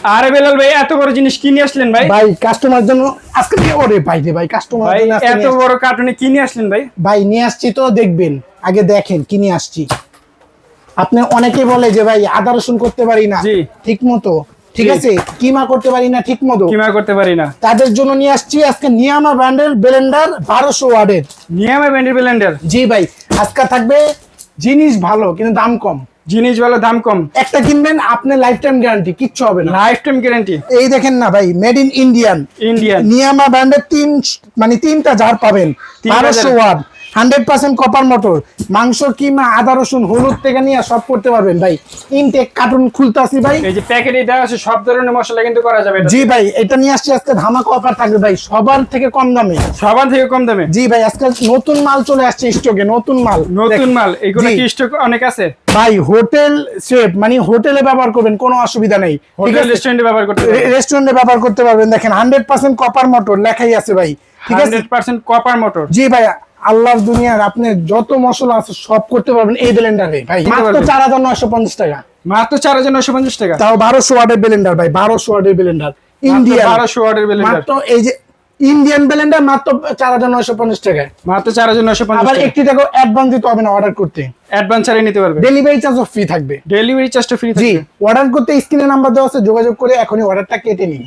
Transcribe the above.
আরে বেলাল ভাই, এত বড় জিনিস কি নিয়ে আসলেন ভাই? ভাই কাস্টমার জন্য আজকে ওরে ভাই রে ভাই কাস্টমার ভাই জন্য আজকে এত বড় কার্টুনে কি নিয়ে আসলেন ভাই? ভাই নিয়ে আসছি তো দেখবেন, আগে দেখেন কি নিয়ে আসছি। আপনি অনেকে বলে যে ভাই আদা রসুন করতে পারি না জি। ঠিক মতো, ঠিক জি। আছে, কিমা করতে পারি না ঠিক মতো, কিমা করতে পারি না। তাদের জন্য নিয়ে আসছি আজকে নিয়ামা ব্র্যান্ডের ব্লেন্ডার 1200 ওয়াটের। নিয়ামা ব্র্যান্ডের ব্লেন্ডার। জি ভাই, আজকে থাকবে জিনিস ভালো কিন্তু দাম কম। জিনিস ভালো, দাম কম। একটা কিনবেন আপনি লাইফ টাইম গ্যারান্টি, কিচ্ছু হবে না। Life time guarantee. এই দেখেন না ভাই, মেড ইন ইন্ডিয়ান। ইন্ডিয়ান। নিয়ামা ব্র্যান্ডের তিনটা জার পাবেন, 1200 ওয়াট, 100% কপার মোটর। মাংস কিমা আদা রসুন হলুদ থেকে নিয়ে সব করতে পারবেন ভাই। ইনটেক কার্টুন খুলতাছি ভাই। এই যে প্যাকেটে দেওয়া আছে সব ধরনের মশলা কিন্তু করা যাবে এটা। জি ভাই, এটা নিয়ে আসছি আজকে ধামাকা অফার থাকবে ভাই, সবার থেকে কম দামে। সবার থেকে কম দামে। জি ভাই, আজকে নতুন মাল চলে আসছে স্টকে, নতুন মাল। নতুন মাল, এগুলো জি। কি স্টক অনেক আছে? ভাই হোটেল সেফ, মানে হোটেলে ব্যবহার করবেন কোনো অসুবিধা নেই, ঠিক হোটেল আছে, রেস্টুরেন্টে ব্যবহার করতে পারবেন। রেস্টুরেন্টে ব্যবহার করতে পারবেন। দেখেন 100% কপার মোটর লেখাই আছে ভাই, ঠিক আছে। 100% কপার মোটর। জি ভাই, আল্লাহর দুনিয়ার আপনি যত মশলা আছে সব করতে পারবেন এই ব্লেন্ডারে ভাই। করতে মাত্র পারবেন। 4950 টাকা, মাত্র 4950 টাকা। তাও 1200 ওয়াটের ব্লেন্ডার ভাই, 1200 ওয়াটের ব্লেন্ডার ইন্ডিয়ান। 1200 ওয়াটের ব্লেন্ডার। মাত্র এই যে ইন্ডিয়ান ব্লেন্ডার মাত্র 4950 টাকায়। মাত্র 4950 আবার টাকা। 80 টাকা অ্যাডভান্স দিতে হবে না অর্ডার করতে, অ্যাডভান্স ছাড়াই নিতে পারবে। ডেলিভারি চার্জও ফ্রি থাকবে। ডেলিভারি চার্জটা ফ্রি জি, থাকবে। অর্ডার করতে স্ক্রিনে নাম্বার দেওয়া আছে, যোগাযোগ করে এখনই অর্ডারটা কেটে নিন।